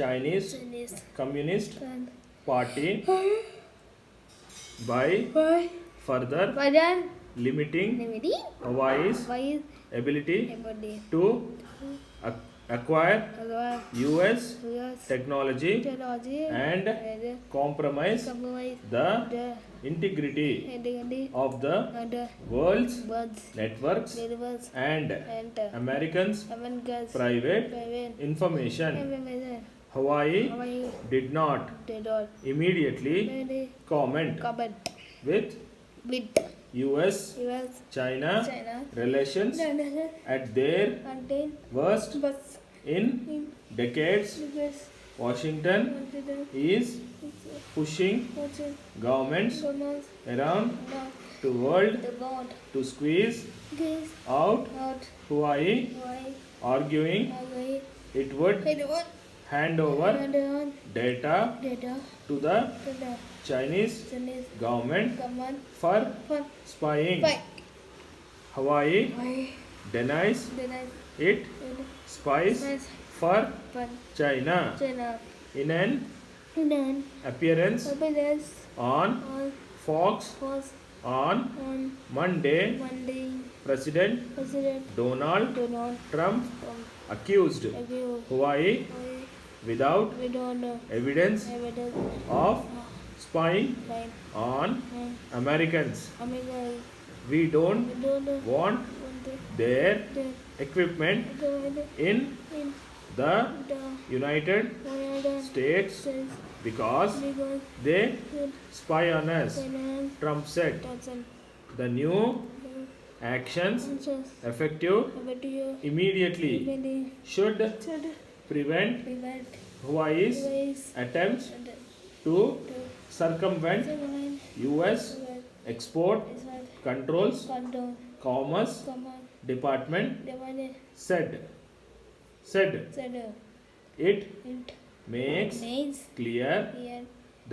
Chinese Chinese Communist and Party by why further then limiting Navy Hawaii's why ability everybody to ac- acquire other US US technology technology and compromise compromise the the integrity identity of the and the world's birds networks universe and and Americans' America's private private information. information Hawaii Hawaii did not did not immediately really comment comment with with US US China China relations China at their contain worst bus in in decades. US Washington consider is pushing watching governments commerce around not the world the God to squeeze gives out out Hawaii, why arguing Hawaii it would anyone hand over and on data data to the to the Chinese Chinese government command for for spying. fight Hawaii why denies then I it spies nice for fun China China in an then appearance happiness on on Fox was on on Monday. Monday President President Donald Donald Trump Trump accused agreed Hawaii without we don't know evidence evidence of spying like on and Americans. America We don't we don't know want want their the equipment in in the the United United States States because because they the spy on us, finance Trump said. doesn't The new actions answers effective about you immediately many should should prevent prevent Hawaii's ways attempts and to to circumvent survive US export is what controls, control Commerce command Department demanded said said it it makes means clear here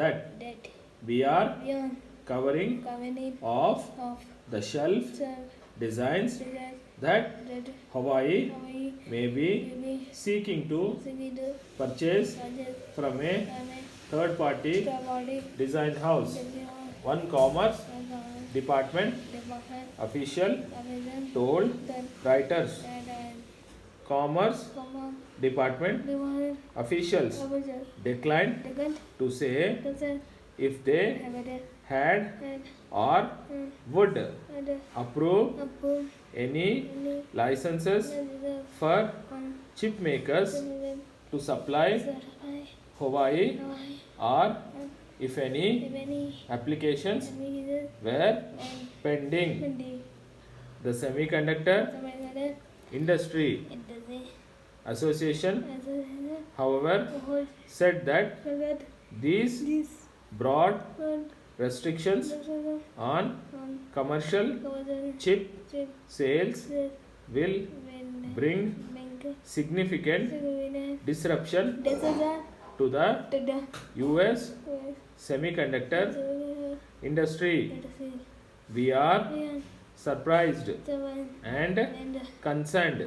that that we are beyond covering covenant of of the shelf self designs desire that that Hawaii Hawaii may be may seeking to sing the purchase budget from a and third party the body design house. One Commerce Department official Amazon told then Reuters. and Commerce command Department demanded officials Amazon declined second to say doesn't if they have it had and or would and approve approve any any licenses reserve for on chip makers to supply certify Hawaii Hawaii or if any if any applications reason were and pending. the The Semiconductor Tamil Industry Association, however, said that these this broad one restrictions on commercial chip sales will bring significant disruption to the US semiconductor industry. We are surprised and concerned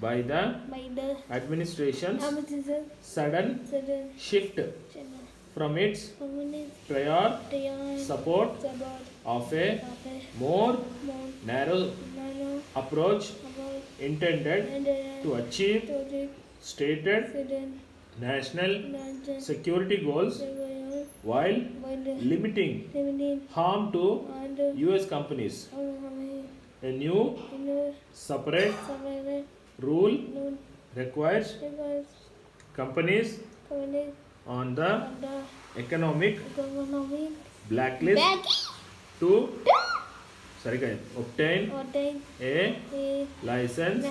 by the administration's sudden shift from its prior support of a more narrow approach intended to achieve stated national security goals while limiting harm to US companies. A new separate rule requires companies on the economic blacklist to obtain a license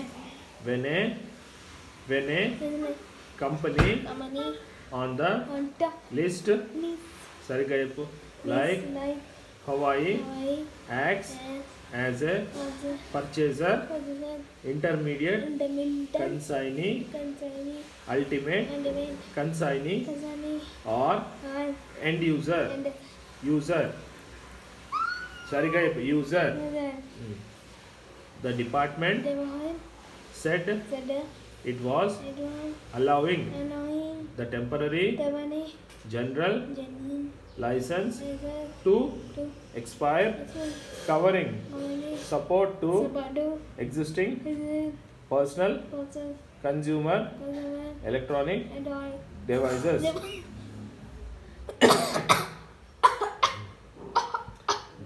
when a company on the list like Hawaii acts as a purchaser, intermediate consignee, ultimate consignee or end user. The department said It was It was allowing allowing the temporary the money general genuine license reserve to to expire, issue covering money support to support to existing reserve personal process consumer consumer electronic and all devices.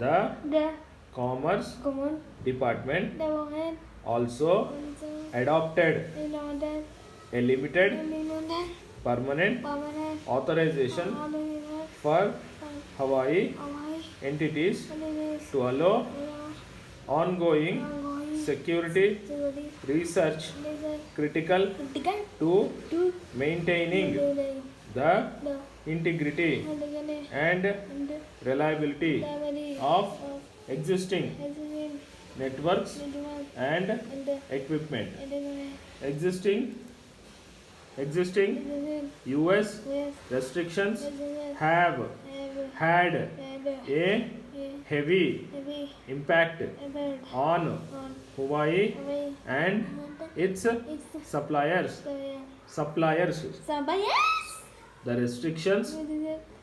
The the Commerce common Department the woman also also adopted in order a limited limited permanent permanent authorization order for Hawaii Hawaii entities holidays to allow ongoing ongoing security security research laser critical critical to to maintaining the the integrity and and reliability the of existing existing networks network and and the equipment. existing Existing US restrictions have had a heavy impact on Hawaii and its suppliers. The restrictions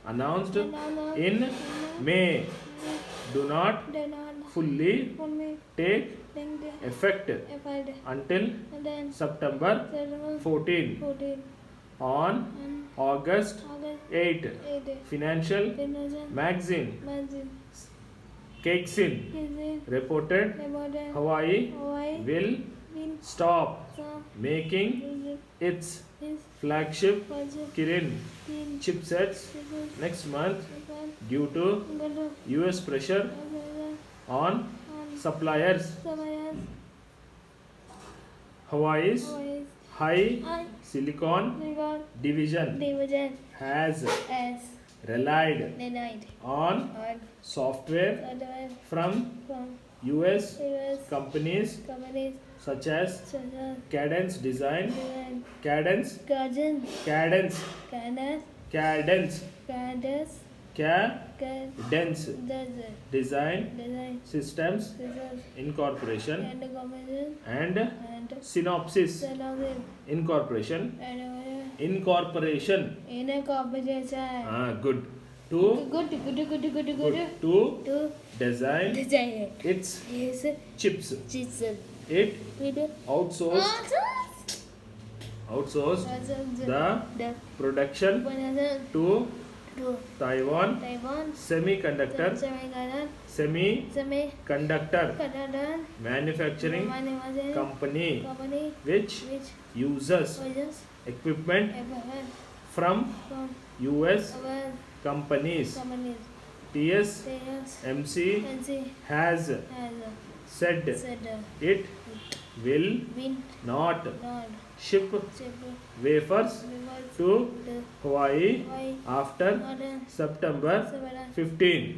announced in May do not fully take effect until September 14. On August 8, Financial Magazine Cakesin reported Hawaii will stop making its flagship Kirin chipsets next month due to US pressure on suppliers. Hawaii's High Silicon Division has relied on software from US companies such as Cadence Design, Cadence Design Systems Incorporation and Synopsys Incorporation. Good. To design its chips. It outsourced the production to Taiwan Semiconductor Manufacturing Company, which uses equipment from US companies. TSMC has said it will not ship wafers to Hawaii after September 15.